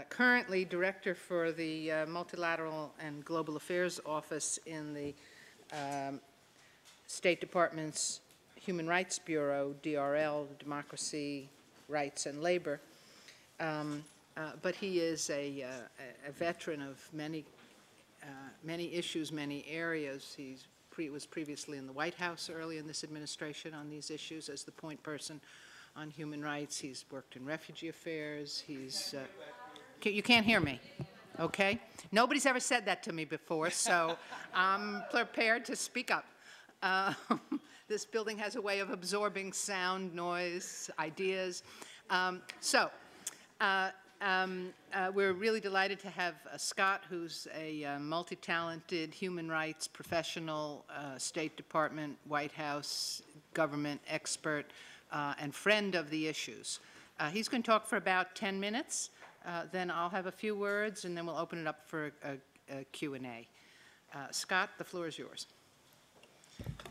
currently Director for the Multilateral and Global Affairs Office in the State Department's Human Rights Bureau, DRL, Democracy, Rights, and Labor. But he is a veteran of many issues, many areas. He was previously in the White House early in this administration on these issues as the point person on human rights. He's worked in refugee affairs. He's you can't hear me, okay? Nobody's ever said that to me before, so I'm prepared to speak up. This building has a way of absorbing sound, noise, ideas. We're really delighted to have Scott, who's a multi-talented human rights professional, State Department, White House, government expert, and friend of the issues. He's going to talk for about 10 minutes. Then I'll have a few words, and then we'll open it up for a Q&A. Scott, the floor is yours.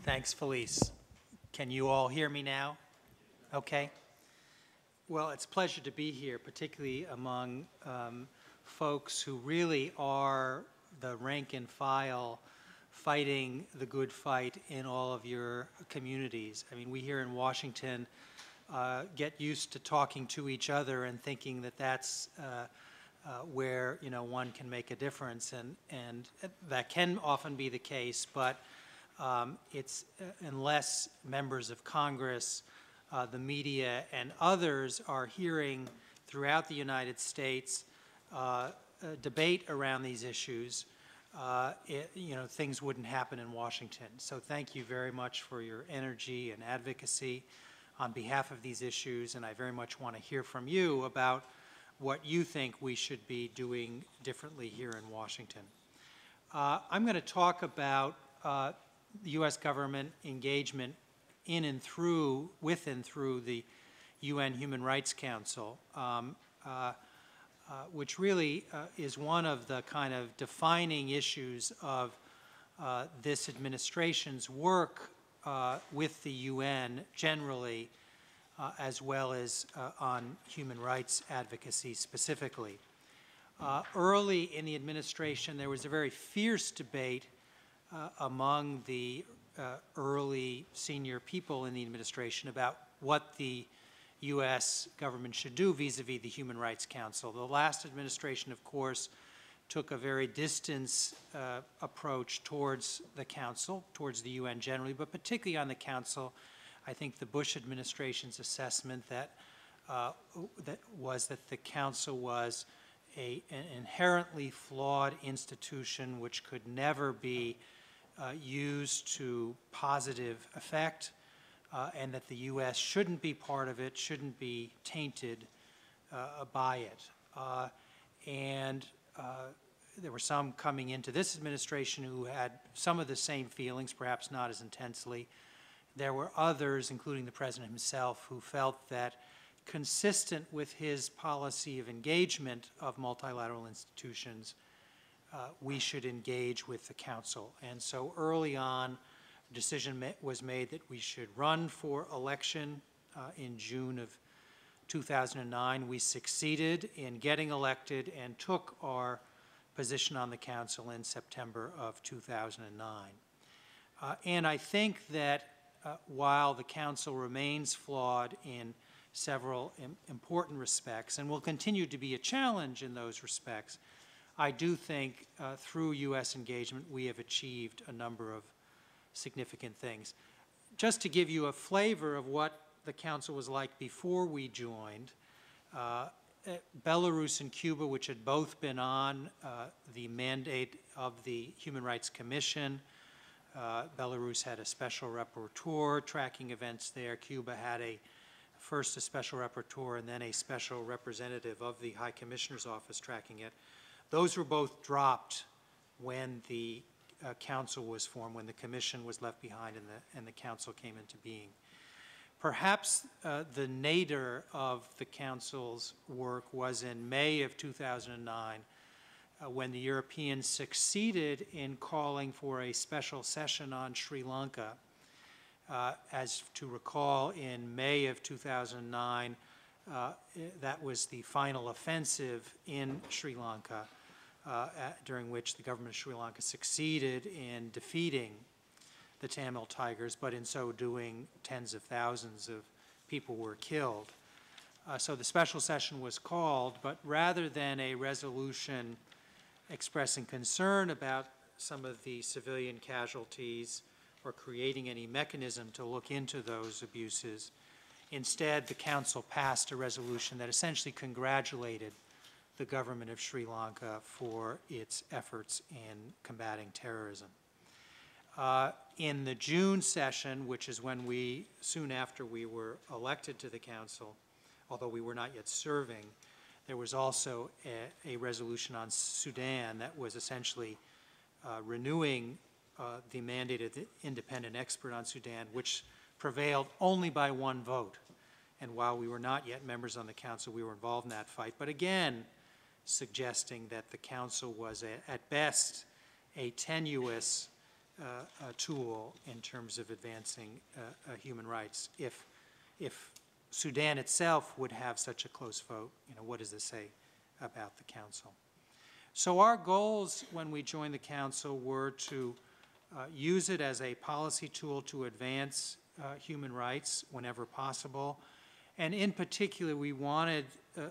Thanks, Felice. Can you all hear me now? Okay. Well, it's a pleasure to be here, particularly among folks who really are the rank and file fighting the good fight in all of your communities. I mean, we here in Washington get used to talking to each other and thinking that that's where, you know, one can make a difference, and that can often be the case, but it's unless members of Congress, the media, and others are hearing throughout the United States debate around these issues, you know, things wouldn't happen in Washington. So thank you very much for your energy and advocacy on behalf of these issues, and I very much want to hear from you about what you think we should be doing differently here in Washington. I'm going to talk about the U.S. government engagement in and through, with and through the UN Human Rights Council, which really is one of the kind of defining issues of this administration's work with the UN generally, as well as on human rights advocacy specifically. Early in the administration, there was a very fierce debate among the early senior people in the administration about what the U.S. government should do vis-a-vis the Human Rights Council. The last administration, of course, took a very distant approach towards the Council, towards the UN generally, but particularly on the Council. I think the Bush administration's assessment that that the Council was an inherently flawed institution which could never be used to positive effect, and that the U.S. shouldn't be part of it, shouldn't be tainted by it. There were some coming into this administration who had some of the same feelings, perhaps not as intensely. There were others, including the President himself, who felt that consistent with his policy of engagement of multilateral institutions, we should engage with the Council. And so early on, a decision was made that we should run for election in June of 2009. We succeeded in getting elected and took our position on the Council in September of 2009. And I think that while the Council remains flawed in several important respects and will continue to be a challenge in those respects, I do think through U.S. engagement we have achieved a number of significant things. Just to give you a flavor of what the Council was like before we joined, Belarus and Cuba, which had both been on the mandate of the Human Rights Commission, Belarus had a special rapporteur tracking events there. Cuba had first a special rapporteur and then a special representative of the High Commissioner's Office tracking it. Those were both dropped when the Council was formed, when the Commission was left behind and the Council came into being. Perhaps the nadir of the Council's work was in May of 2009, when the Europeans succeeded in calling for a special session on Sri Lanka. As to recall, in May of 2009, That was the final offensive in Sri Lanka, during which the government of Sri Lanka succeeded in defeating the Tamil Tigers, but in so doing, tens of thousands of people were killed. So the special session was called, but rather than a resolution expressing concern about some of the civilian casualties or creating any mechanism to look into those abuses, instead the Council passed a resolution that essentially congratulated the government of Sri Lanka for its efforts in combating terrorism. In the June session, which is when soon after we were elected to the Council, although we were not yet serving, there was also a resolution on Sudan that was essentially renewing the mandate of the independent expert on Sudan, which prevailed only by one vote. And while we were not yet members on the Council, we were involved in that fight. But again, suggesting that the Council was at best a tenuous tool in terms of advancing human rights. If Sudan itself would have such a close vote, what does this say about the Council? So our goals when we joined the Council were to use it as a policy tool to advance human rights whenever possible. And in particular, we wanted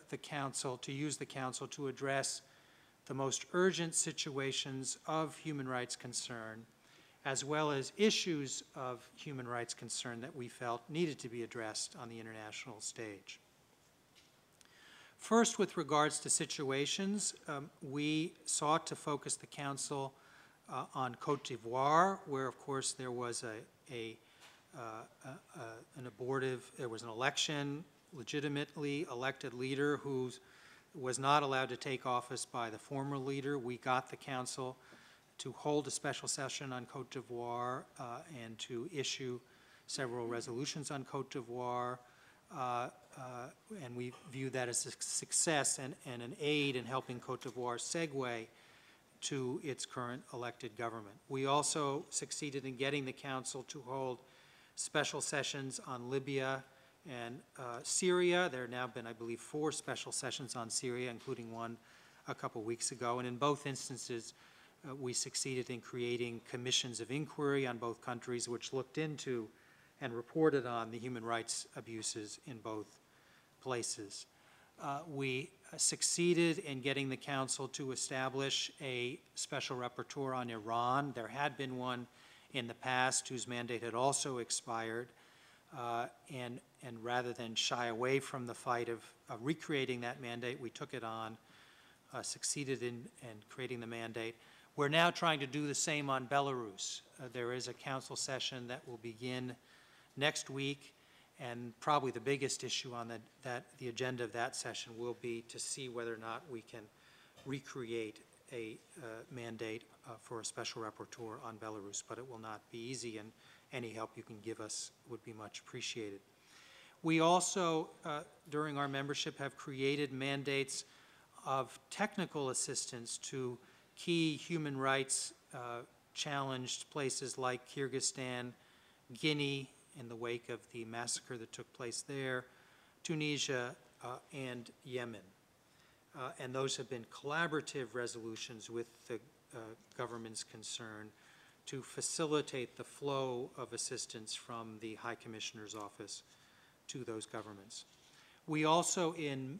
the Council to use the Council to address the most urgent situations of human rights concern, as well as issues of human rights concern that we felt needed to be addressed on the international stage. First, with regards to situations, we sought to focus the Council on Cote d'Ivoire, where, of course, there was there was an election, legitimately elected leader who was not allowed to take office by the former leader. We got the Council to hold a special session on Cote d'Ivoire and to issue several resolutions on Cote d'Ivoire. And we view that as a success and an aid in helping Cote d'Ivoire segue to its current elected government. We also succeeded in getting the Council to hold special sessions on Libya and Syria. There have now been, I believe, 4 special sessions on Syria, including one a couple weeks ago. And in both instances, we succeeded in creating commissions of inquiry on both countries, which looked into and reported on the human rights abuses in both places. We succeeded in getting the Council to establish a special rapporteur on Iran. There had been one in the past whose mandate had also expired, and rather than shy away from the fight of recreating that mandate, we took it on, succeeded in creating the mandate. We're now trying to do the same on Belarus. There is a Council session that will begin next week, and probably the biggest issue on the agenda of that session will be to see whether or not we can recreate a mandate for a special rapporteur on Belarus, but it will not be easy, and any help you can give us would be much appreciated. We also, during our membership, have created mandates of technical assistance to key human rights challenged places like Kyrgyzstan, Guinea, in the wake of the massacre that took place there, Tunisia, and Yemen. And those have been collaborative resolutions with the governments concerned to facilitate the flow of assistance from the High Commissioner's office to those governments. We also, in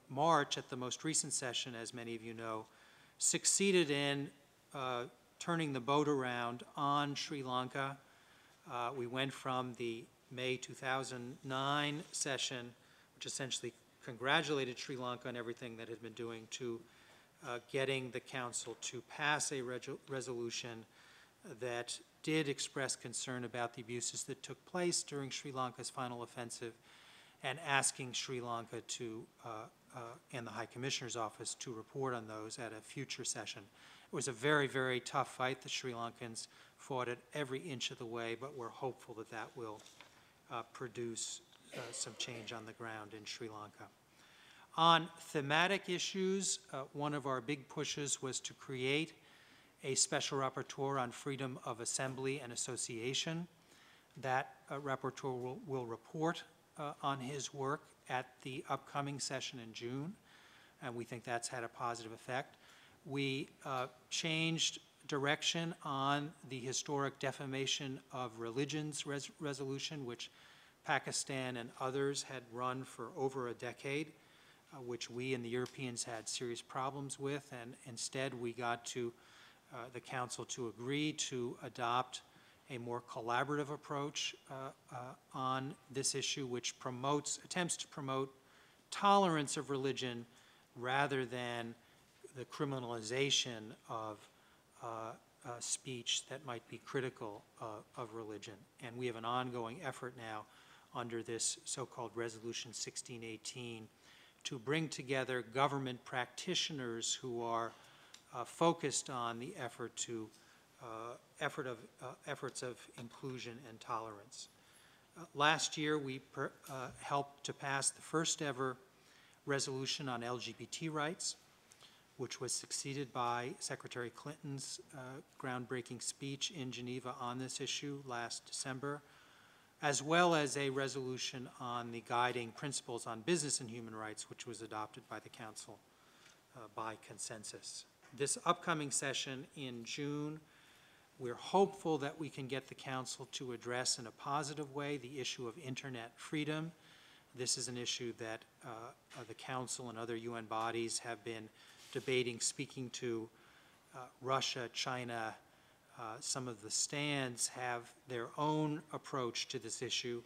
March, at the most recent session, as many of you know, succeeded in turning the boat around on Sri Lanka. We went from the May 2009 session, which essentially congratulated Sri Lanka on everything that it had been doing, to getting the Council to pass a resolution that did express concern about the abuses that took place during Sri Lanka's final offensive, and asking Sri Lanka to, and the High Commissioner's office, to report on those at a future session. It was a very, very tough fight. The Sri Lankans fought it every inch of the way, but we're hopeful that that will produce some change on the ground in Sri Lanka. On thematic issues, one of our big pushes was to create a special rapporteur on freedom of assembly and association. That rapporteur will report on his work at the upcoming session in June, and we think that's had a positive effect. We changed direction on the historic defamation of religions resolution, which Pakistan and others had run for over a decade, which we and the Europeans had serious problems with, and instead we got to the Council to agree to adopt a more collaborative approach on this issue, which attempts to promote tolerance of religion rather than the criminalization of speech that might be critical of religion. And we have an ongoing effort now under this so-called Resolution 1618 to bring together government practitioners who are focused on the efforts of inclusion and tolerance. Last year, we helped to pass the first ever resolution on LGBT rights, which was succeeded by Secretary Clinton's groundbreaking speech in Geneva on this issue last December, as well as a resolution on the guiding principles on business and human rights, which was adopted by the Council by consensus. This upcoming session in June, we're hopeful that we can get the Council to address in a positive way the issue of internet freedom. This is an issue that the Council and other UN bodies have been debating, speaking to Russia, China. Some of the stands have their own approach to this issue,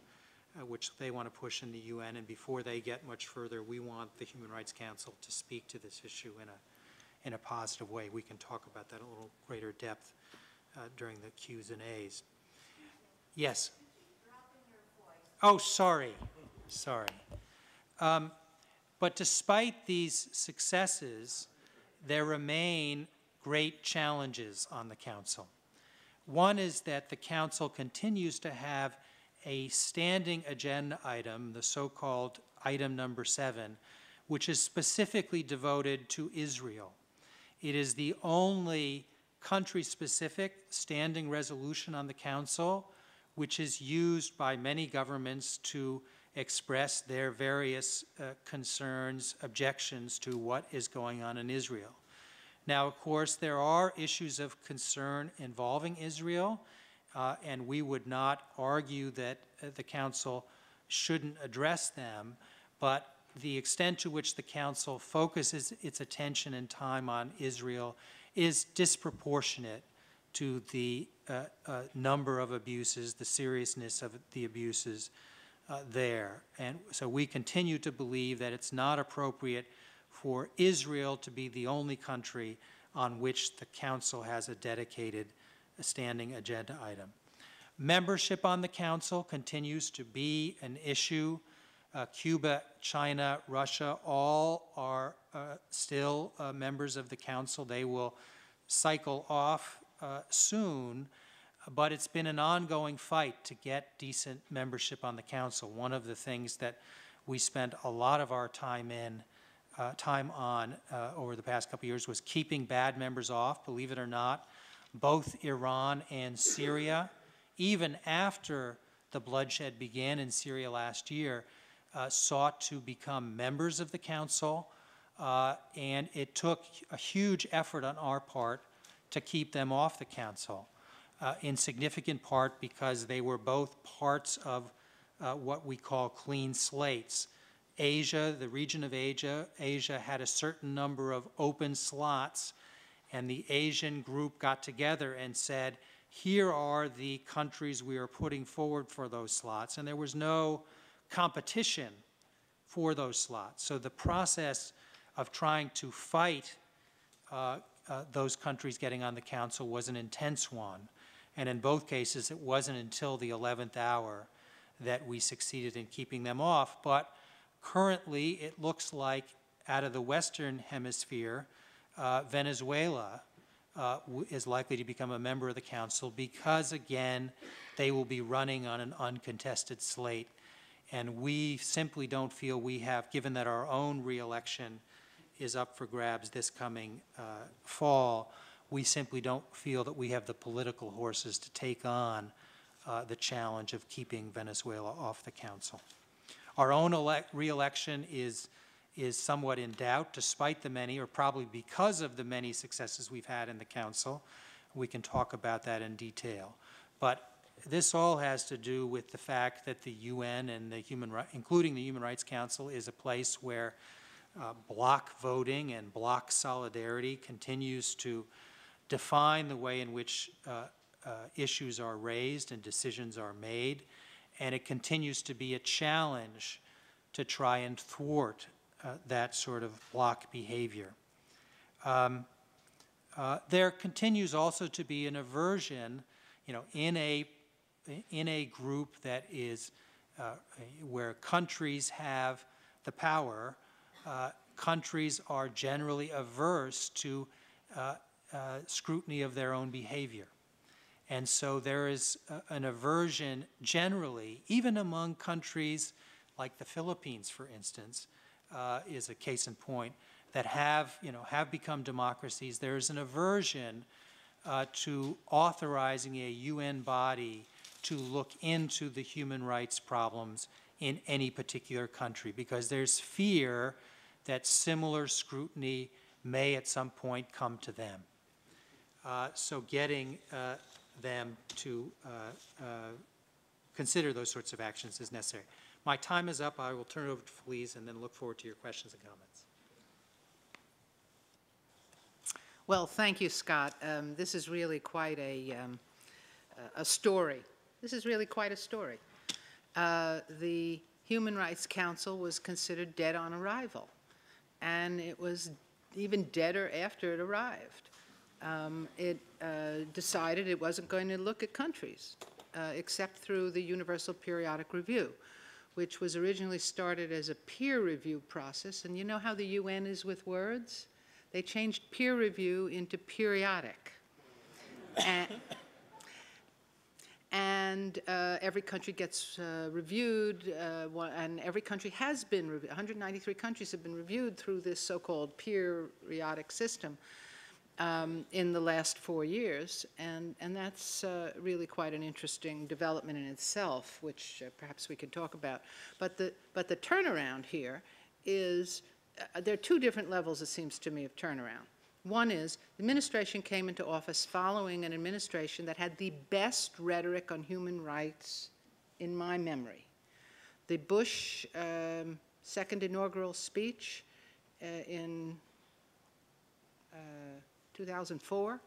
which they want to push in the UN, and before they get much further, we want the Human Rights Council to speak to this issue in a positive way. We can talk about that in a little greater depth during the Q's and A's. Yes? Oh, sorry. But despite these successes, there remain great challenges on the Council. One is that the Council continues to have a standing agenda item, the so-called item number 7, which is specifically devoted to Israel. It is the only country-specific standing resolution on the Council which is used by many governments to express their various concerns, objections to what is going on in Israel. Now, of course, there are issues of concern involving Israel, and we would not argue that the Council shouldn't address them, but the extent to which the Council focuses its attention and time on Israel is disproportionate to the number of abuses, the seriousness of the abuses there. And so we continue to believe that it's not appropriate for Israel to be the only country on which the Council has a dedicated standing agenda item. Membership on the Council continues to be an issue. Cuba, China, Russia, all are still members of the Council. They will cycle off soon, but it's been an ongoing fight to get decent membership on the Council. One of the things that we spent a lot of our time on over the past couple of years was keeping bad members off. Believe it or not, both Iran and Syria, even after the bloodshed began in Syria last year, sought to become members of the Council, and it took a huge effort on our part to keep them off the Council, in significant part because they were both parts of what we call clean slates. Asia, the region of Asia had a certain number of open slots, and the Asian group got together and said, here are the countries we are putting forward for those slots, and there was no competition for those slots. So the process of trying to fight those countries getting on the Council was an intense one, and in both cases it wasn't until the 11th hour that we succeeded in keeping them off. But currently it looks like out of the Western Hemisphere, Venezuela is likely to become a member of the Council because, again, they will be running on an uncontested slate. And we simply don't feel we have, given that our own re-election is up for grabs this coming fall, we simply don't feel that we have the political horses to take on the challenge of keeping Venezuela off the Council. Our own re-election is somewhat in doubt, despite the many, or probably because of the many successes we've had in the Council. We can talk about that in detail. But this all has to do with the fact that the UN and the including the Human Rights Council is a place where bloc voting and bloc solidarity continues to define the way in which issues are raised and decisions are made, and it continues to be a challenge to try and thwart that sort of bloc behavior. There continues also to be an aversion, in a group that is where countries have the power. Countries are generally averse to scrutiny of their own behavior. And so there is an aversion generally, even among countries like the Philippines, for instance, is a case in point, that have become democracies. There is an aversion to authorizing a UN body to look into the human rights problems in any particular country, because there's fear that similar scrutiny may at some point come to them. So getting them to consider those sorts of actions is necessary. My time is up. I will turn it over to Felice and then look forward to your questions and comments. Well, thank you, Scott. This is really quite a story. This is really quite a story. The Human Rights Council was considered dead on arrival, and it was even deader after it arrived. It decided it wasn't going to look at countries, except through the Universal Periodic Review, which was originally started as a peer review process. And you know how the UN is with words? They changed peer review into periodic. And every country gets reviewed, and every country has been reviewed. 193 countries have been reviewed through this so-called periodic system in the last 4 years, and that's really quite an interesting development in itself, which perhaps we could talk about. But the turnaround here is, there are two different levels, it seems to me, of turnaround. One is the administration came into office following an administration that had the best rhetoric on human rights in my memory. The Bush second inaugural speech in 2004-5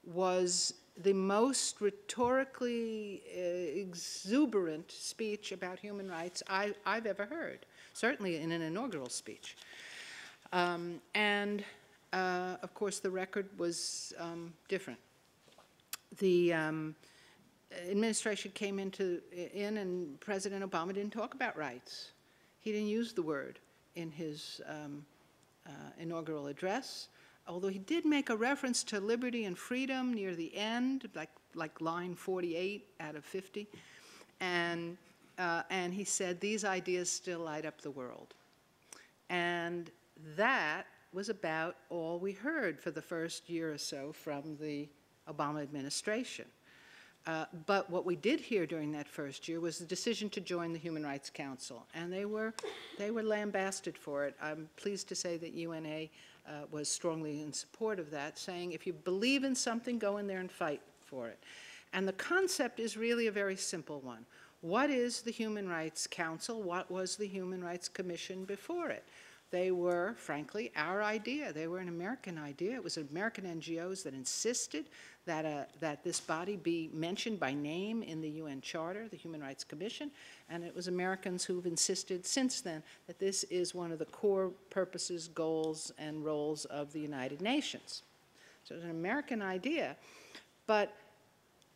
was the most rhetorically exuberant speech about human rights I've ever heard, certainly in an inaugural speech. And of course, the record was different. The administration came in and President Obama didn't talk about rights. He didn't use the word in his inaugural address, although he did make a reference to liberty and freedom near the end, like line 48 out of 50. And he said, these ideas still light up the world. And that was about all we heard for the first year or so from the Obama administration. But what we did hear during that first year was the decision to join the Human Rights Council, and they were lambasted for it. I'm pleased to say that UNA was strongly in support of that, saying if you believe in something, go in there and fight for it. And the concept is really a very simple one. What is the Human Rights Council? What was the Human Rights Commission before it? They were, frankly, our idea. They were an American idea. It was American NGOs that insisted that this body be mentioned by name in the UN Charter, the Human Rights Commission, and it was Americans who've insisted since then that this is one of the core purposes, goals, and roles of the United Nations. So it's an American idea, but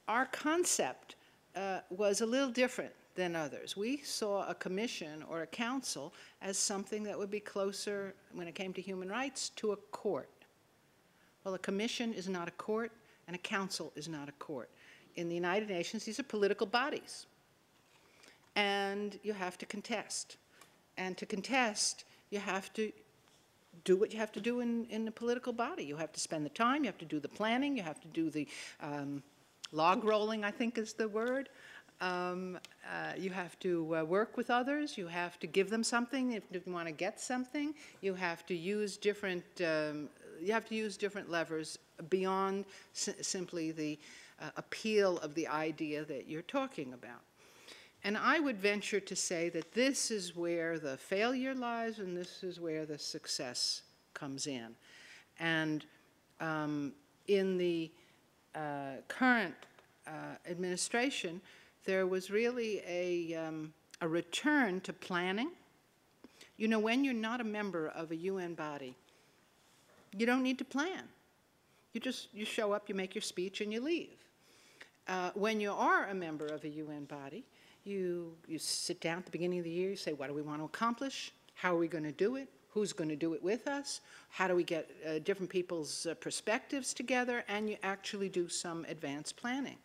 our concept was a little different than others. We saw a commission or a council as something that would be closer, when it came to human rights, to a court. Well, a commission is not a court, and a council is not a court. In the United Nations, these are political bodies. And you have to contest. And to contest, you have to do what you have to do in the political body. You have to spend the time, you have to do the planning, you have to do the log rolling, I think is the word. You have to work with others. You have to give them something if you want to get something. You have to use different. You have to use different levers beyond simply the appeal of the idea that you're talking about. And I would venture to say that this is where the failure lies, and this is where the success comes in. And in the current administration, there was really a return to planning. You know, when you're not a member of a UN body, you don't need to plan. You show up, you make your speech, and you leave. When you are a member of a UN body, you sit down at the beginning of the year, you say, what do we want to accomplish? How are we going to do it? Who's going to do it with us? How do we get different people's perspectives together? And you actually do some advanced planning.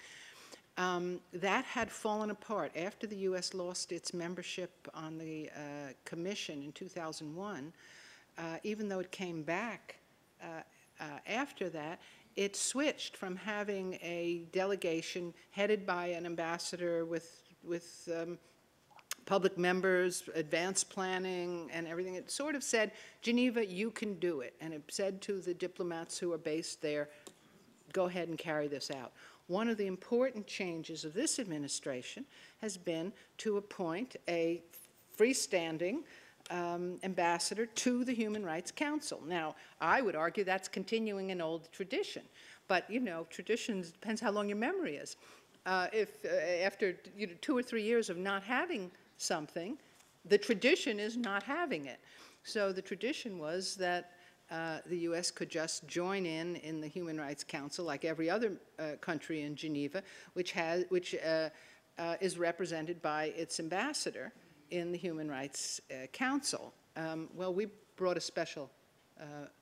That had fallen apart after the U.S. lost its membership on the Commission in 2001. Even though it came back after that, it switched from having a delegation headed by an ambassador with public members, advanced planning, and everything. It sort of said, Geneva, you can do it. And it said to the diplomats who are based there, go ahead and carry this out. One of the important changes of this administration has been to appoint a freestanding ambassador to the Human Rights Council. Now, I would argue that's continuing an old tradition. But, you know, traditions depends how long your memory is. If after 2 or 3 years of not having something, the tradition is not having it. So the tradition was that the U.S. could just join in the Human Rights Council like every other country in Geneva, which is represented by its ambassador in the Human Rights Council. Well, we brought a special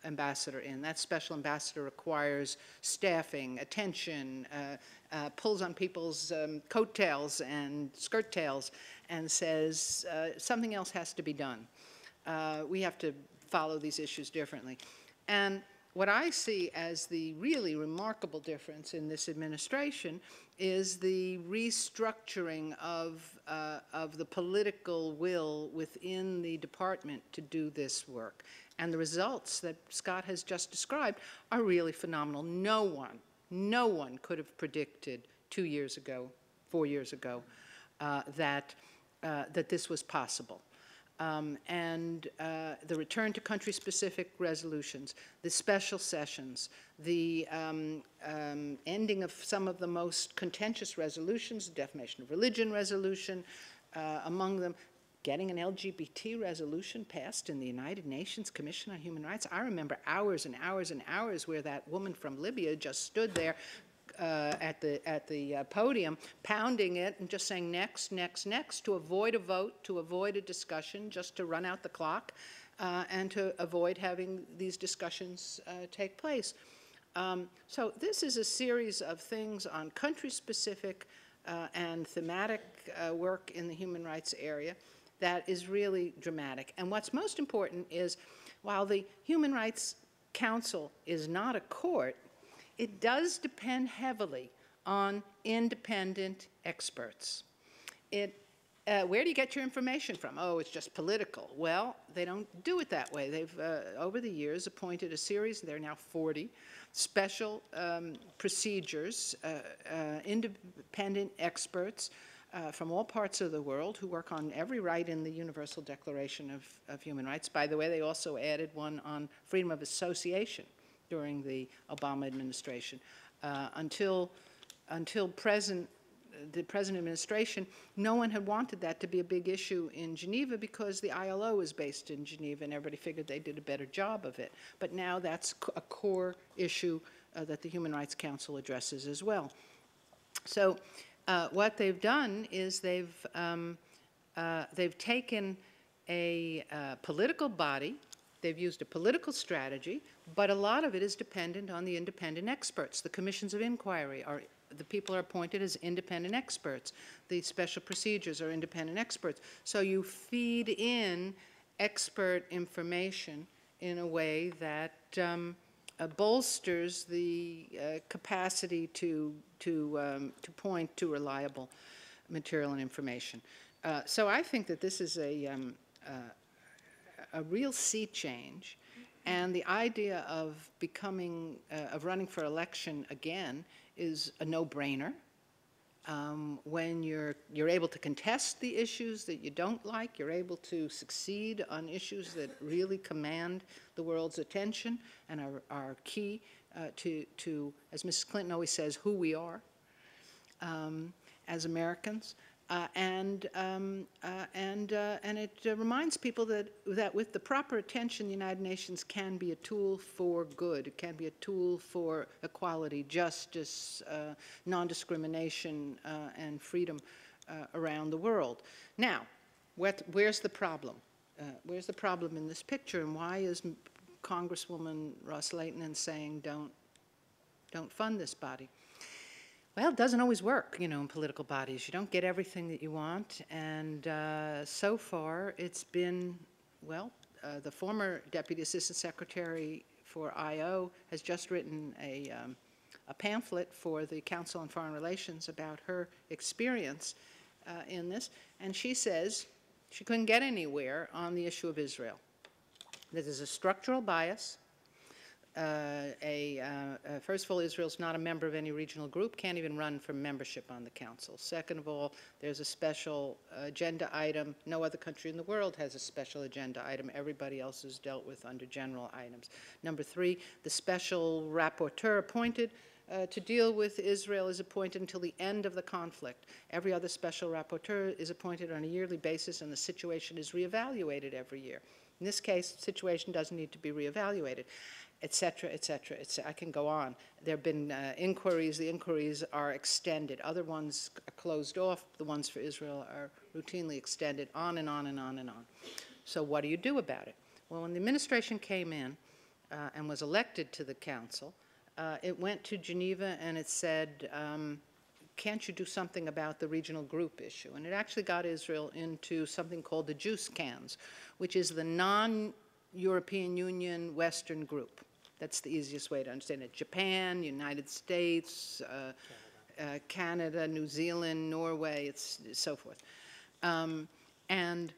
ambassador in. That special ambassador requires staffing, attention, pulls on people's coattails and skirt tails and says something else has to be done. We have to follow these issues differently. And what I see as the really remarkable difference in this administration is the restructuring of the political will within the department to do this work. And the results that Scott has just described are really phenomenal. No one could have predicted 2 years ago, 4 years ago, that this was possible. The return to country-specific resolutions, the special sessions, the ending of some of the most contentious resolutions, the defamation of religion resolution, among them, getting an LGBT resolution passed in the United Nations Commission on Human Rights. I remember hours and hours and hours where that woman from Libya just stood there at the podium, pounding it and just saying next, next, next, to avoid a vote, to avoid a discussion, just to run out the clock, and to avoid having these discussions take place. So this is a series of things on country-specific and thematic work in the human rights area that is really dramatic. And what's most important is, while the Human Rights Council is not a court, it does depend heavily on independent experts. Where do you get your information from? Oh, it's just political. Well, they don't do it that way. They've, over the years, appointed a series, there are now 40, special procedures, independent experts from all parts of the world who work on every right in the Universal Declaration of Human Rights. By the way, they also added one on freedom of association during the Obama administration. Until the present administration, no one had wanted that to be a big issue in Geneva because the ILO is based in Geneva and everybody figured they did a better job of it. But now that's a core issue that the Human Rights Council addresses as well. So what they've done is they've taken a political body, they've used a political strategy, but a lot of it is dependent on the independent experts. The commissions of inquiry are, the people are appointed as independent experts. The special procedures are independent experts. So you feed in expert information in a way that bolsters the capacity to point to reliable material and information. So I think that this is a real sea change, and the idea of becoming, of running for election again is a no-brainer. When you're able to contest the issues that you don't like, you're able to succeed on issues that really command the world's attention and are key to, as Mrs. Clinton always says, who we are as Americans. And it reminds people that with the proper attention, the United Nations can be a tool for good. It can be a tool for equality, justice, non-discrimination, and freedom around the world. Now, where's the problem? Where's the problem in this picture, and why is Congresswoman Ross-Lehtinen saying don't fund this body? Well, it doesn't always work, you know, in political bodies. You don't get everything that you want, and so far it's been, well, the former Deputy Assistant Secretary for I.O. has just written a pamphlet for the Council on Foreign Relations about her experience in this, and she says she couldn't get anywhere on the issue of Israel. That there's a structural bias. First of all, Israel's not a member of any regional group, can't even run for membership on the council. Second of all, there's a special agenda item. No other country in the world has a special agenda item. Everybody else is dealt with under general items. Number three, the special rapporteur appointed to deal with Israel is appointed until the end of the conflict. Every other special rapporteur is appointed on a yearly basis, and the situation is reevaluated every year. In this case, the situation doesn't need to be reevaluated, et cetera, et cetera. I can go on. There have been inquiries. The inquiries are extended. Other ones are closed off. The ones for Israel are routinely extended, on and on and on and on. So what do you do about it? Well, when the administration came in and was elected to the council, it went to Geneva and it said, can't you do something about the regional group issue? And it actually got Israel into something called the juice cans, which is the non-European Union Western group. That's the easiest way to understand it. Japan, United States, Canada, New Zealand, Norway, it's so forth. And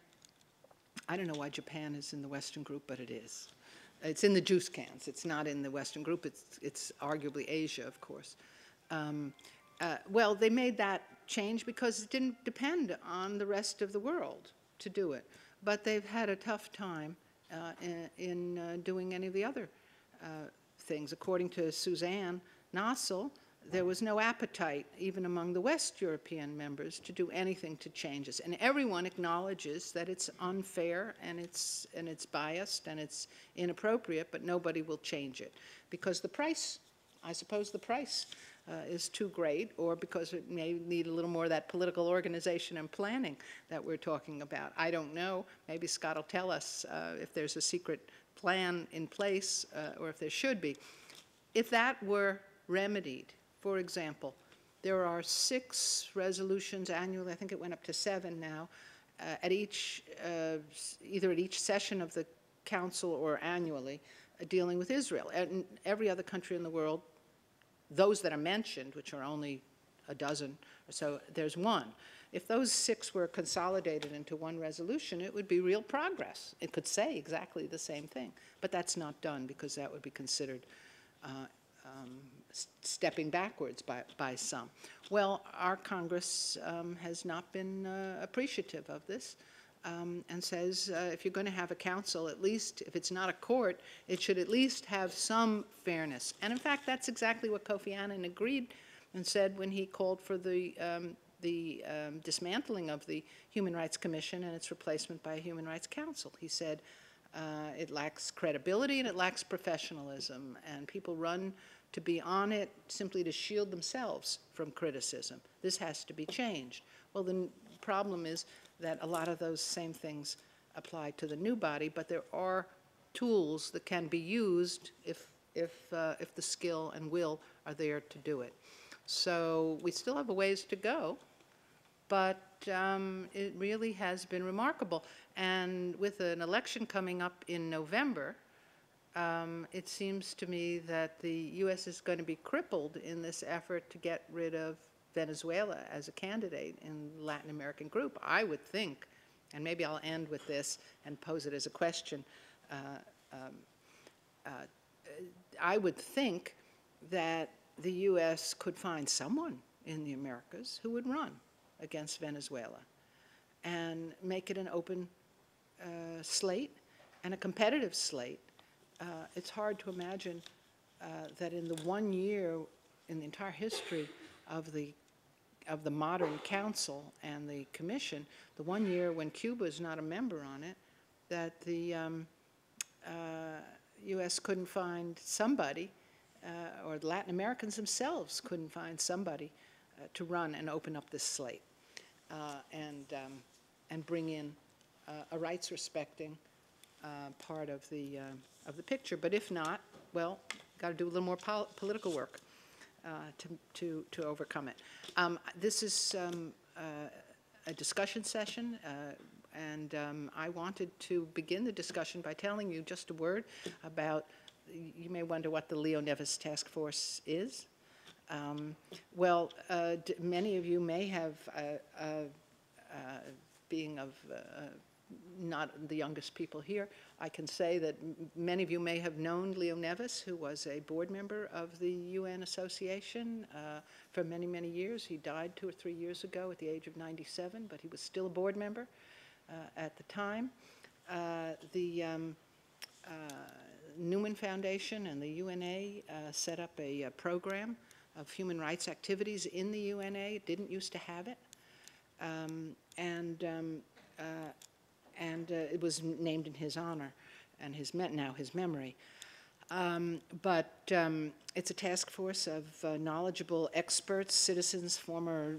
I don't know why Japan is in the Western group, but it is. It's in the juice cans. It's not in the Western group. It's arguably Asia, of course. Well, they made that change because it didn't depend on the rest of the world to do it. But they've had a tough time in doing any of the other things. According to Suzanne Nossel, there was no appetite, even among the West European members, to do anything to change this. And everyone acknowledges that it's unfair and it's biased and it's inappropriate, but nobody will change it. Because the price, I suppose the price is too great, or because it may need a little more of that political organization and planning that we're talking about. I don't know. Maybe Scott will tell us if there's a secret plan in place or if there should be. If that were remedied, for example, there are 6 resolutions annually. I think it went up to 7 now, at each, either at each session of the council or annually, dealing with Israel. And every other country in the world, those that are mentioned, which are only a dozen or so, there's 1. If those 6 were consolidated into 1 resolution, it would be real progress. It could say exactly the same thing, but that's not done because that would be considered stepping backwards by some. Well, our Congress has not been appreciative of this and says if you're going to have a council, at least if it's not a court, it should at least have some fairness. And in fact, that's exactly what Kofi Annan agreed and said when he called for the dismantling of the Human Rights Commission and its replacement by a Human Rights Council. He said it lacks credibility and it lacks professionalism, and people run to be on it simply to shield themselves from criticism. This has to be changed. Well, the problem is that a lot of those same things apply to the new body, but there are tools that can be used if the skill and will are there to do it. So we still have a ways to go, but it really has been remarkable. And with an election coming up in November, it seems to me that the U.S. is going to be crippled in this effort to get rid of Venezuela as a candidate in the Latin American group. I would think, and maybe I'll end with this and pose it as a question, I would think that the U.S. could find someone in the Americas who would run against Venezuela and make it an open slate and a competitive slate. It's hard to imagine that in the 1 year in the entire history of the modern council and the commission, the 1 year when Cuba is not a member on it, that the U.S. couldn't find somebody, or the Latin Americans themselves couldn't find somebody to run and open up this slate and bring in a rights-respecting part of the picture. But if not, well, got to do a little more political work to overcome it. This is a discussion session, and I wanted to begin the discussion by telling you just a word about, you may wonder what the Leo Nevis Task Force is. Well, many of you may have, being of not the youngest people here, I can say that many of you may have known Leo Nevis, who was a board member of the UN Association for many, many years. He died 2 or 3 years ago at the age of 97, but he was still a board member at the time. The Newman Foundation and the UNA set up a program of human rights activities in the UNA. It didn't used to have it. It was named in his honor and now his memory. But it's a task force of knowledgeable experts, citizens, former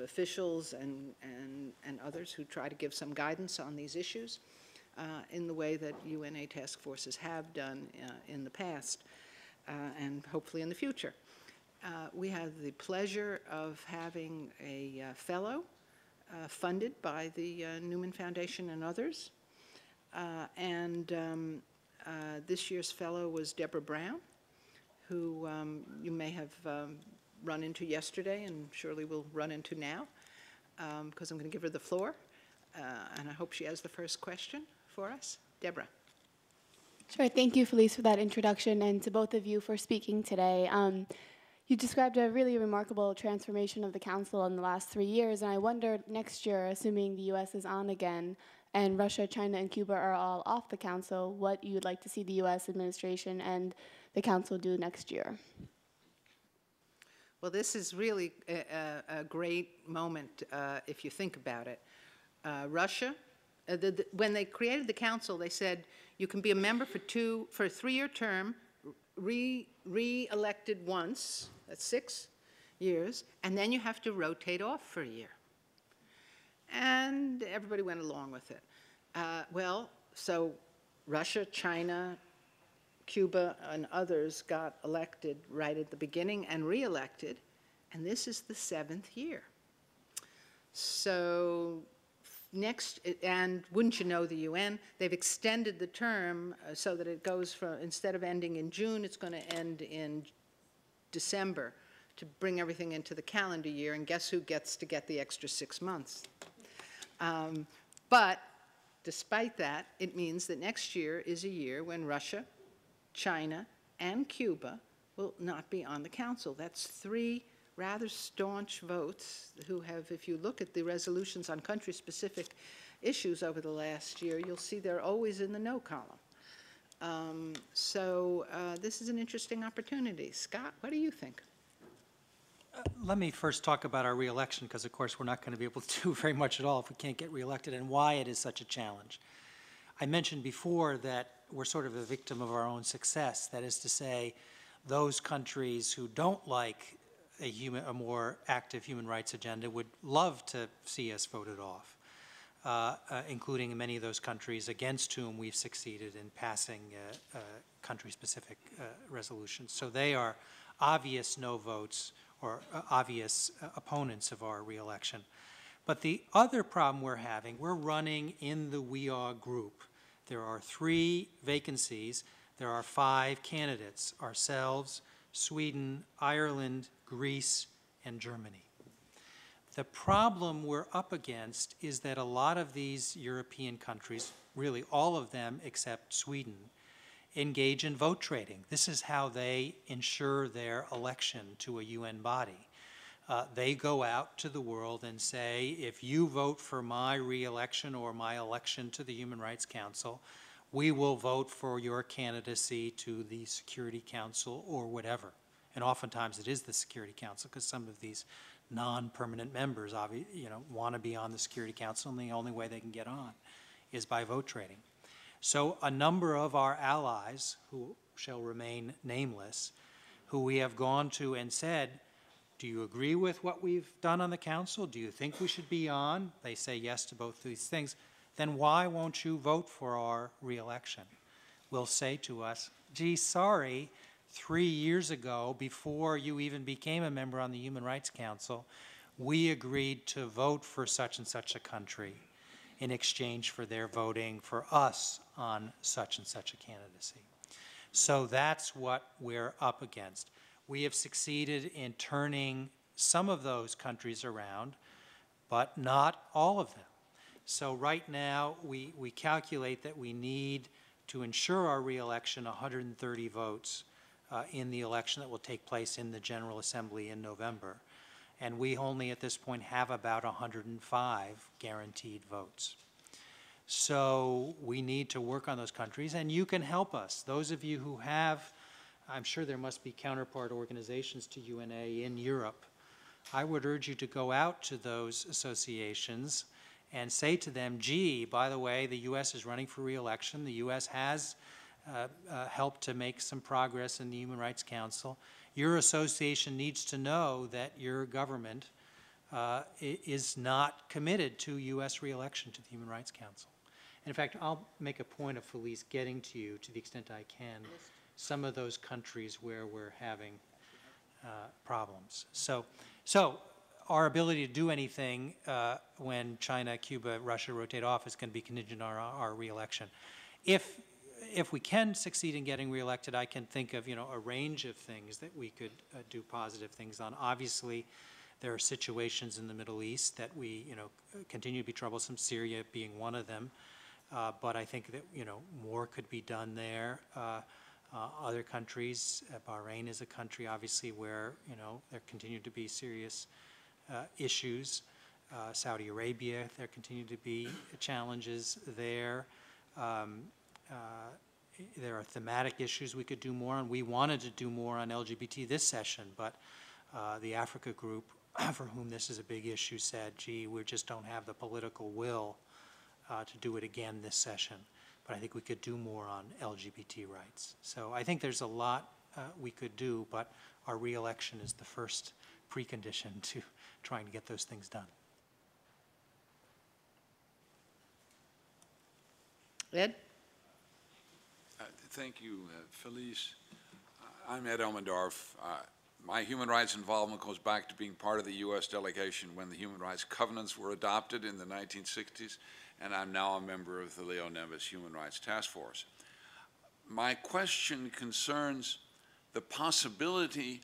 officials, and others who try to give some guidance on these issues in the way that UNA task forces have done in the past and hopefully in the future. We have the pleasure of having a fellow funded by the Newman Foundation and others. This year's fellow was Deborah Brown, who you may have run into yesterday and surely will run into now, because I'm going to give her the floor. And I hope she has the first question for us. Deborah. Sure. Thank you, Felice, for that introduction, and to both of you for speaking today. You described a really remarkable transformation of the Council in the last 3 years, and I wonder next year, assuming the U.S. is on again, and Russia, China, and Cuba are all off the Council, what you would like to see the U.S. administration and the Council do next year? Well, this is really a great moment if you think about it. Russia, when they created the Council, they said you can be a member for a 3-year term, re-elected once, that's 6 years, and then you have to rotate off for a year. And everybody went along with it. Well, so Russia, China, Cuba, and others got elected right at the beginning and re-elected, and this is the 7th year. So next, and wouldn't you know, the UN, they've extended the term so that it goes from, instead of ending in June, it's going to end in December to bring everything into the calendar year, and guess who gets to get the extra 6 months? But despite that, it means that next year is a year when Russia, China, and Cuba will not be on the Council. That's 3 rather staunch votes who have, if you look at the resolutions on country-specific issues over the last year, you'll see they're always in the no column. This is an interesting opportunity. Scott, what do you think? Let me first talk about our reelection, because of course we're not going to be able to do very much at all if we can't get reelected, and why it is such a challenge. I mentioned before that we're sort of a victim of our own success. That is to say, those countries who don't like a more active human rights agenda would love to see us voted off, including in many of those countries against whom we've succeeded in passing country-specific resolutions. So they are obvious no votes or obvious opponents of our reelection. But the other problem we're having, we're running in the We Are group. There are 3 vacancies. There are 5 candidates, ourselves, Sweden, Ireland, Greece, and Germany. The problem we're up against is that a lot of these European countries, really all of them except Sweden, engage in vote trading. This is how they ensure their election to a UN body. They go out to the world and say, if you vote for my re-election or my election to the Human Rights Council, we will vote for your candidacy to the Security Council or whatever. And oftentimes it is the Security Council, because some of these non-permanent members want to be on the Security Council, and the only way they can get on is by vote trading. So a number of our allies, who shall remain nameless, who we have gone to and said, do you agree with what we've done on the council? Do you think we should be on? They say yes to both these things. Then why won't you vote for our re-election? Will say to us, gee, sorry, 3 years ago, before you even became a member on the Human Rights Council, we agreed to vote for such and such a country in exchange for their voting for us on such and such a candidacy. So that's what we're up against. We have succeeded in turning some of those countries around, but not all of them. So right now, we calculate that we need to ensure our re-election 130 votes in the election that will take place in the General Assembly in November. And we only at this point have about 105 guaranteed votes. So we need to work on those countries, and you can help us. Those of you who have, I'm sure there must be counterpart organizations to UNA in Europe. I would urge you to go out to those associations and say to them, gee, by the way, the U.S. is running for re-election. The U.S. has helped to make some progress in the Human Rights Council. Your association needs to know that your government is not committed to U.S. re-election to the Human Rights Council. And in fact, I'll make a point of Felice getting to you, to the extent I can, some of those countries where we're having problems. So our ability to do anything when China, Cuba, Russia rotate off is going to be contingent on our re-election. If we can succeed in getting reelected, I can think of a range of things that we could do positive things on. Obviously, there are situations in the Middle East that we continue to be troublesome, Syria being one of them. But I think that more could be done there. Other countries, Bahrain is a country obviously where there continue to be serious issues. Saudi Arabia, there continue to be challenges there. There are thematic issues we could do more on. We wanted to do more on LGBT this session, but the Africa group, for whom this is a big issue, said, gee, we just don't have the political will to do it again this session. But I think we could do more on LGBT rights. So I think there's a lot we could do, but our re-election is the first precondition to trying to get those things done. Ed? Thank you, Felice. I'm Ed Elmendorf. My human rights involvement goes back to being part of the U.S. delegation when the Human Rights Covenants were adopted in the 1960s, and I'm now a member of the Leo Nevis Human Rights Task Force. My question concerns the possibility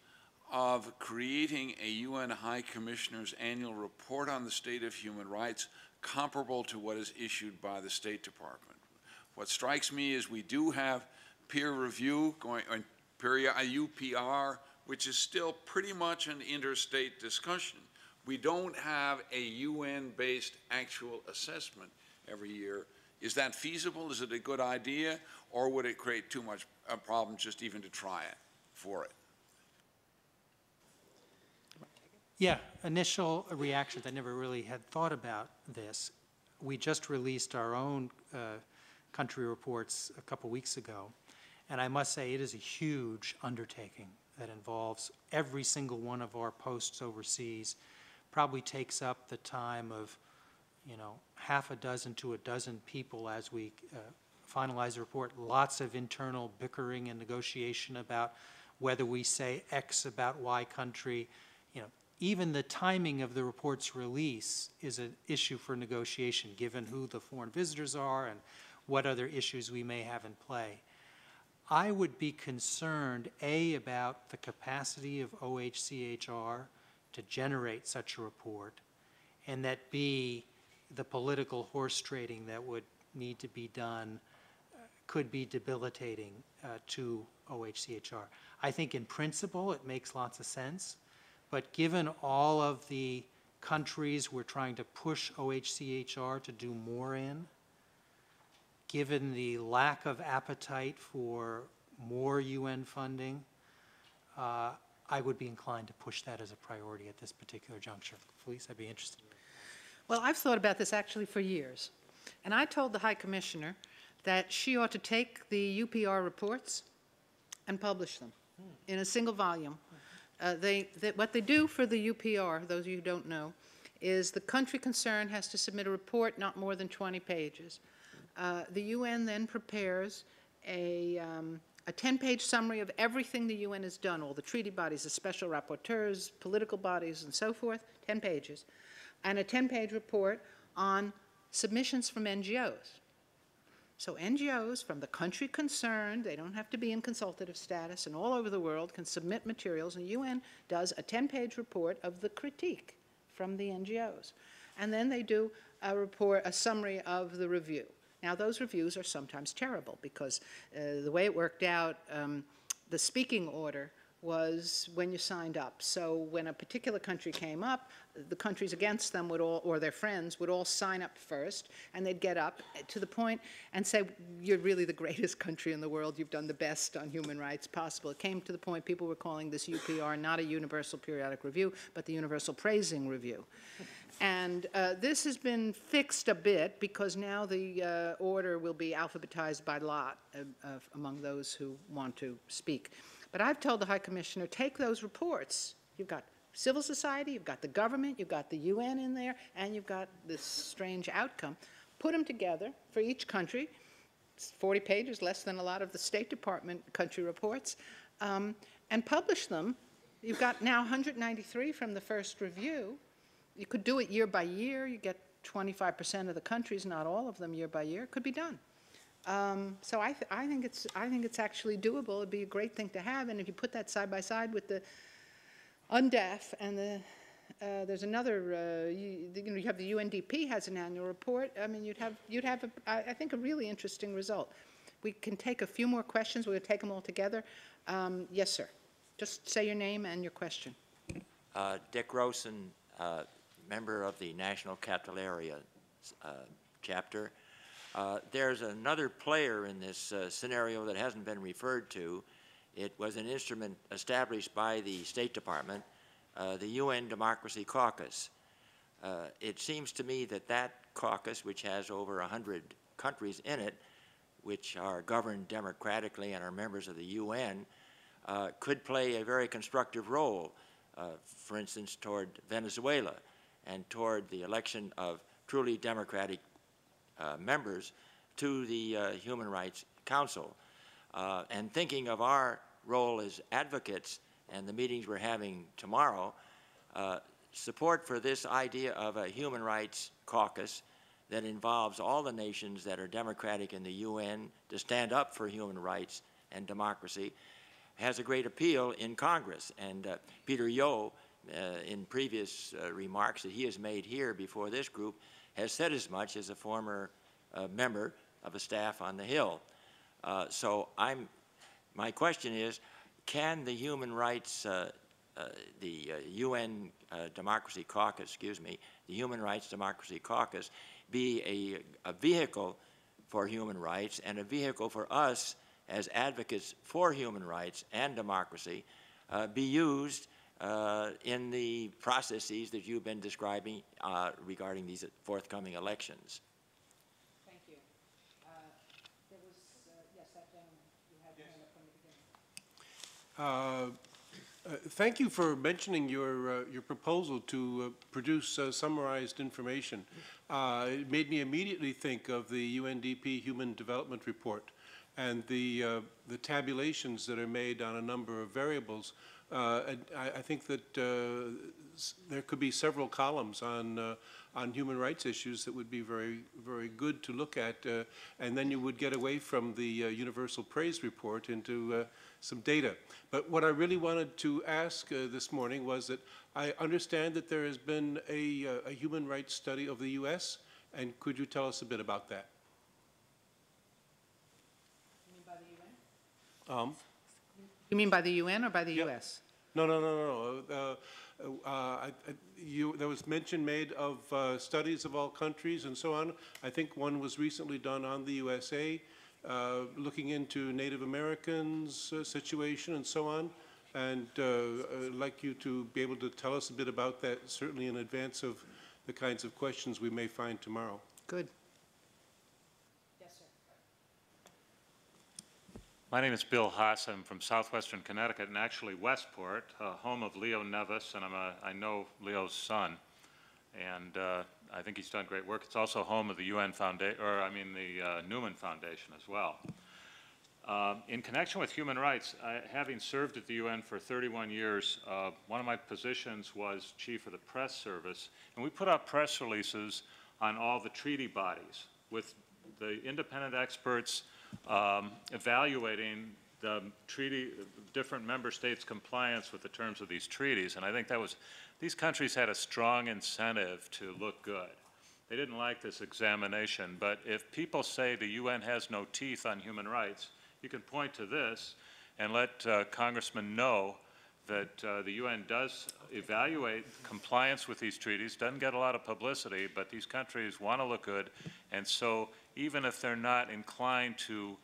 of creating a UN High Commissioner's annual report on the state of human rights comparable to what is issued by the State Department. What strikes me is we do have peer review going on, UPR, which is still pretty much an interstate discussion. We don't have a UN-based actual assessment every year. Is that feasible? Is it a good idea? Or would it create too much problem just even to try it for it? Yeah, initial reactions, I never really had thought about this. We just released our own country reports a couple weeks ago, and I must say it is a huge undertaking that involves every single one of our posts overseas. Probably takes up the time of half a dozen to a dozen people as we finalize the report. Lots of internal bickering and negotiation about whether we say X about Y country. Even the timing of the report's release is an issue for negotiation, given who the foreign visitors are and what other issues we may have in play. I would be concerned, A, about the capacity of OHCHR to generate such a report, and that B, the political horse trading that would need to be done could be debilitating to OHCHR. I think in principle it makes lots of sense, but given all of the countries we're trying to push OHCHR to do more in, given the lack of appetite for more UN funding, I would be inclined to push that as a priority at this particular juncture. Felice, I'd be interested. Well, I've thought about this actually for years. And I told the High Commissioner that she ought to take the UPR reports and publish them in a single volume. What they do for the UPR, those of you who don't know, is the country concerned has to submit a report not more than 20 pages. The UN then prepares a 10-page summary of everything the UN has done, all the treaty bodies, the special rapporteurs, political bodies, and so forth, 10 pages, and a 10-page report on submissions from NGOs. So NGOs from the country concerned, they don't have to be in consultative status, and all over the world can submit materials, and the UN does a 10-page report of the critique from the NGOs. And then they do a report, a summary of the review. Now, those reviews are sometimes terrible because the way it worked out, the speaking order was when you signed up. So when a particular country came up, the countries against them would all, or their friends, would all sign up first, and they'd get up to the point and say, you're really the greatest country in the world, you've done the best on human rights possible. It came to the point people were calling this UPR not a Universal Periodic Review, but the Universal Praising Review. And this has been fixed a bit because now the order will be alphabetized by lot among those who want to speak. But I've told the High Commissioner, take those reports. You've got civil society, you've got the government, you've got the UN in there, and you've got this strange outcome. Put them together for each country. It's 40 pages, less than a lot of the State Department country reports, and publish them. You've got now 193 from the first review. You could do it year by year. You get 25% of the countries, not all of them year by year. It could be done. So I think it's actually doable. It'd be a great thing to have. And if you put that side by side with the UNDEF and there's another, you have the UNDP has an annual report. I mean, you'd have I think a really interesting result. We can take a few more questions. We'll take them all together. Yes, sir. Just say your name and your question. Dick Rosen, member of the National Capital Area chapter. There's another player in this scenario that hasn't been referred to. It was an instrument established by the State Department, the UN Democracy Caucus. It seems to me that that caucus, which has over 100 countries in it, which are governed democratically and are members of the UN, could play a very constructive role, for instance, toward Venezuela and toward the election of truly democratic members to the Human Rights Council. And thinking of our role as advocates and the meetings we're having tomorrow, support for this idea of a Human Rights Caucus that involves all the nations that are democratic in the UN to stand up for human rights and democracy has a great appeal in Congress. And Peter Yo, in previous remarks that he has made here before this group, has said as much as a former member of a staff on the Hill. So my question is, can the Human Rights, the UN Democracy Caucus, excuse me, the Human Rights Democracy Caucus be a vehicle for human rights and a vehicle for us as advocates for human rights and democracy be used in the processes that you've been describing regarding these forthcoming elections? Thank you. There was, yes, that gentleman, you had your hand up from the beginning. Thank you for mentioning your proposal to produce summarized information. It made me immediately think of the UNDP Human Development Report and the tabulations that are made on a number of variables And I think that there could be several columns on human rights issues that would be very, very good to look at. And then you would get away from the Universal Praise Report into some data. But what I really wanted to ask this morning was that I understand that there has been a human rights study of the U.S., and could you tell us a bit about that? You mean by the UN? Um, You mean by the UN or by the Yeah. US? No. There was mention made of studies of all countries and so on. I think one was recently done on the USA, looking into Native Americans' situation and so on. And I'd like you to be able to tell us a bit about that, certainly in advance of the kinds of questions we may find tomorrow. Good. My name is Bill Haas. I'm from southwestern Connecticut and actually Westport, home of Leo Nevis, and I know Leo's son, and I think he's done great work. It's also home of the UN Foundation, the Newman Foundation as well. In connection with human rights, having served at the UN for 31 years, one of my positions was chief of the press service, and we put out press releases on all the treaty bodies with the independent experts evaluating the different member states' compliance with the terms of these treaties. And I think these countries had a strong incentive to look good. They didn't like this examination, but if people say the UN has no teeth on human rights, you can point to this and let congressmen know that the UN does evaluate compliance with these treaties, doesn't get a lot of publicity, but these countries want to look good, and so even if they're not inclined to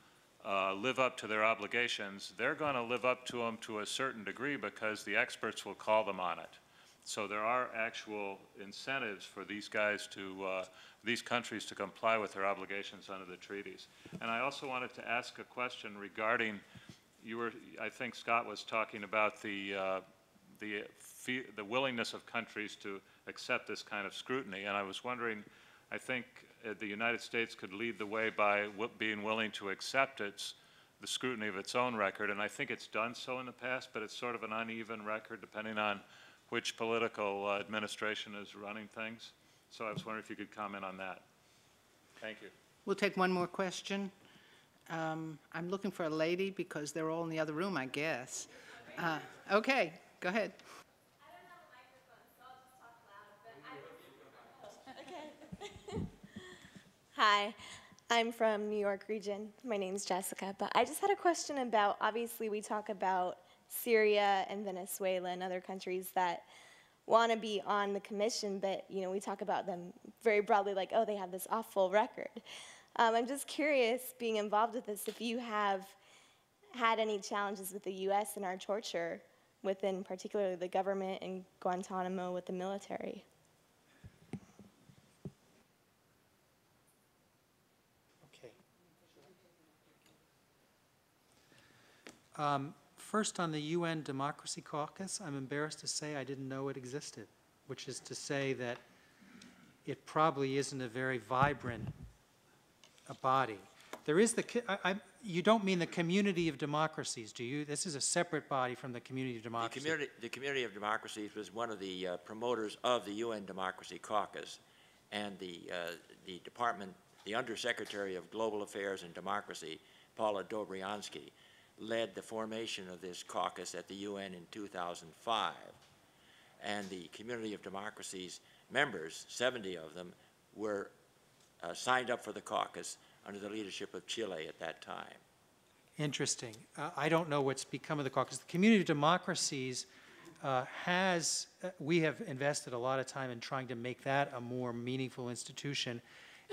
live up to their obligations, they're going to live up to them to a certain degree because the experts will call them on it. So there are actual incentives for these countries to comply with their obligations under the treaties. And I also wanted to ask a question regarding, I think Scott was talking about the willingness of countries to accept this kind of scrutiny, and I was wondering, I think the United States could lead the way by being willing to accept the scrutiny of its own record, and I think it's done so in the past, but it's sort of an uneven record depending on which political administration is running things. So I was wondering if you could comment on that. Thank you. We'll take one more question. I'm looking for a lady because they're all in the other room, I guess. Okay, go ahead. Hi, I'm from New York region. My name's Jessica, but I just had a question about, obviously we talk about Syria and Venezuela and other countries that want to be on the commission, but we talk about them very broadly like, oh, they have this awful record. I'm just curious, being involved with this, if you have had any challenges with the U.S. and our torture within particularly the government and Guantanamo with the military. First, on the UN Democracy Caucus, I'm embarrassed to say I didn't know it existed, which is to say that it probably isn't a very vibrant body. There is you don't mean the Community of Democracies, do you? This is a separate body from the Community of Democracies. The Community of Democracies was one of the promoters of the UN Democracy Caucus, and the Undersecretary of Global Affairs and Democracy, Paula Dobriansky, led the formation of this caucus at the UN in 2005. And the Community of Democracies members, 70 of them, were signed up for the caucus under the leadership of Chile at that time. Interesting. I don't know what's become of the caucus. The Community of Democracies we have invested a lot of time in trying to make that a more meaningful institution.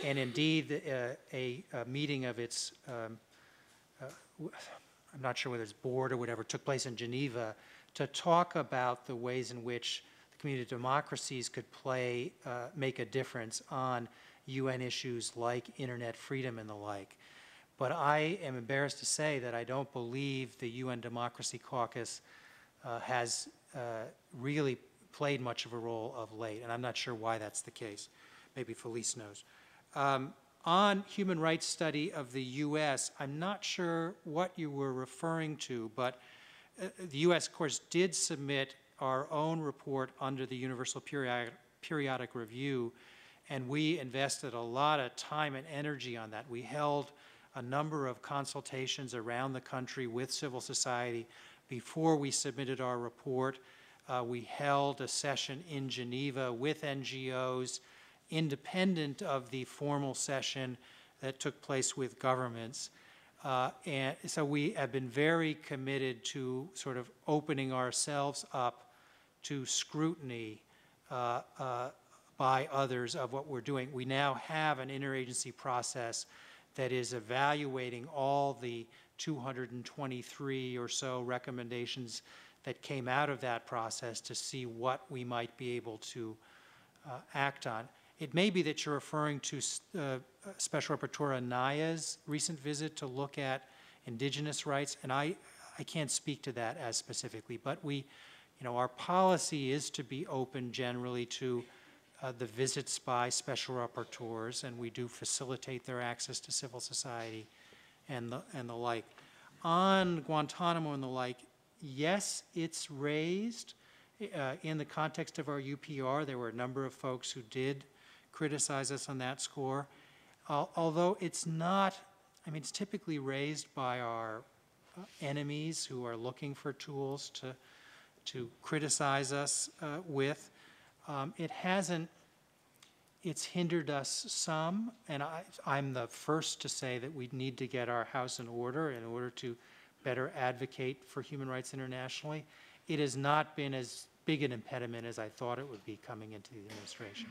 And indeed, a meeting of its I'm not sure whether it's board or whatever, took place in Geneva to talk about the ways in which the Community of Democracies could make a difference on UN issues like internet freedom and the like. But I am embarrassed to say that I don't believe the UN Democracy Caucus has really played much of a role of late, and I'm not sure why that's the case. Maybe Felice knows. On human rights study of the U.S., I'm not sure what you were referring to, but the U.S., of course, did submit our own report under the Universal Periodic Review, and we invested a lot of time and energy on that. We held a number of consultations around the country with civil society before we submitted our report. We held a session in Geneva with NGOs, independent of the formal session that took place with governments. And so we have been very committed to sort of opening ourselves up to scrutiny by others of what we're doing. We now have an interagency process that is evaluating all the 223 or so recommendations that came out of that process to see what we might be able to act on. It may be that you're referring to Special Rapporteur Anaya's recent visit to look at indigenous rights, and I can't speak to that as specifically, but our policy is to be open generally to the visits by special rapporteurs, and we do facilitate their access to civil society and the like. On Guantanamo and the like, yes, it's raised. In the context of our UPR, there were a number of folks who did criticize us on that score, although it's not, it's typically raised by our enemies who are looking for tools to criticize us with. It's hindered us some, and I'm the first to say that we need to get our house in order to better advocate for human rights internationally. It has not been as big an impediment as I thought it would be coming into the administration.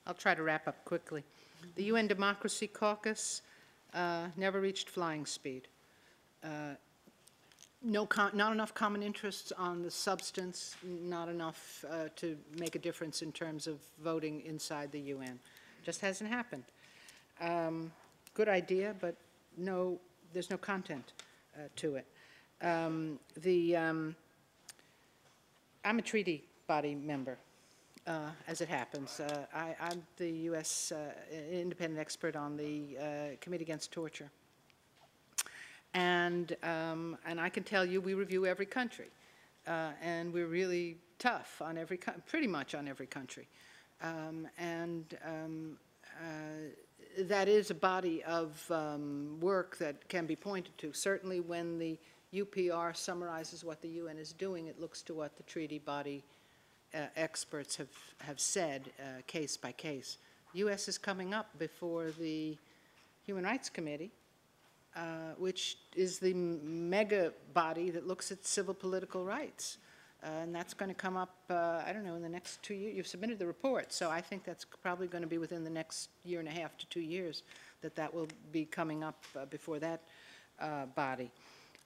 I'll try to wrap up quickly. The UN Democracy Caucus never reached flying speed. Not enough common interests on the substance, not enough to make a difference in terms of voting inside the UN. Just hasn't happened. Good idea, but there's no content to it. I'm a treaty body member, as it happens. I'm the U.S. Independent expert on the Committee Against Torture. And I can tell you we review every country, and we're really tough on pretty much on every country. That is a body of work that can be pointed to. Certainly when the UPR summarizes what the UN is doing, it looks to what the treaty body experts have said case by case. The U.S. is coming up before the Human Rights Committee, which is the mega body that looks at civil political rights. And that's going to come up, I don't know, in the next 2 years. You've submitted the report, so I think that's probably going to be within the next 1.5 to 2 years that will be coming up before that body.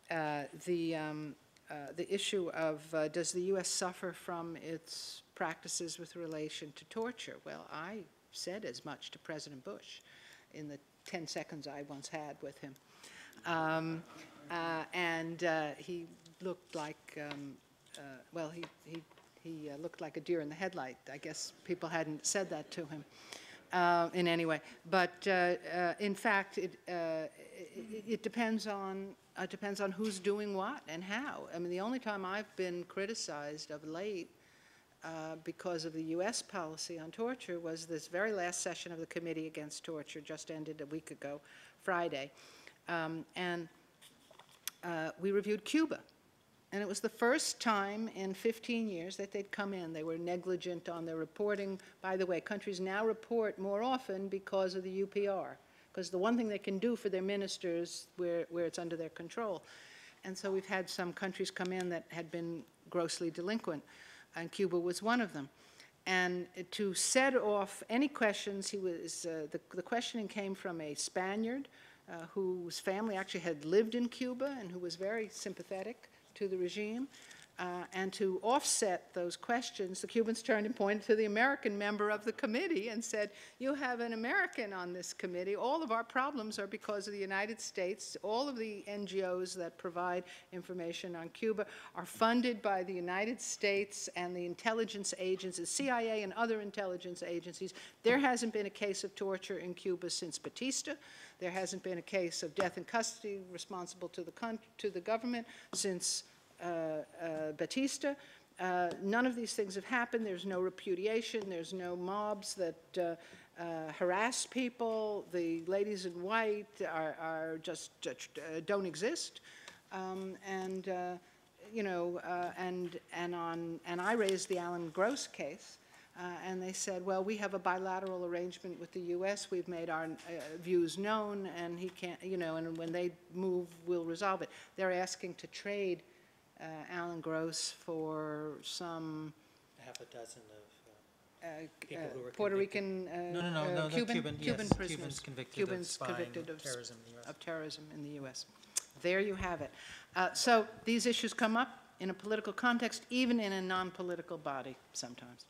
The issue of does the U.S. suffer from its practices with relation to torture? Well, I said as much to President Bush in the 10 seconds I once had with him. He looked like, he looked like a deer in the headlight. I guess people hadn't said that to him in any way. But in fact, it depends on who's doing what and how. I mean, the only time I've been criticized of late because of the U.S. policy on torture was this very last session of the Committee Against Torture, just ended a week ago, Friday. We reviewed Cuba. And it was the first time in 15 years that they'd come in. They were negligent on their reporting. By the way, countries now report more often because of the UPR, because the one thing they can do for their ministers where it's under their control. And so we've had some countries come in that had been grossly delinquent, and Cuba was one of them. And to set off any questions, the questioning came from a Spaniard whose family actually had lived in Cuba and who was very sympathetic to the regime. And to offset those questions, the Cubans turned and pointed to the American member of the committee and said, you have an American on this committee. All of our problems are because of the United States. All of the NGOs that provide information on Cuba are funded by the United States and the intelligence agencies, CIA and other intelligence agencies. There hasn't been a case of torture in Cuba since Batista. There hasn't been a case of death in custody responsible to the government since Batista. None of these things have happened. There's no repudiation. There's no mobs that harass people. The ladies in white are just don't exist. You know, and I raised the Alan Gross case. And they said, well, we have a bilateral arrangement with the U.S. We've made our views known, and he can't, you know, and when they move, we'll resolve it. They're asking to trade Alan Gross for some Half a dozen of people who were Puerto convicted. Rican, Cuban prisoners, Cubans convicted of terrorism in the U.S. of terrorism in the U.S. There you have it. So these issues come up in a political context, even in a non-political body sometimes.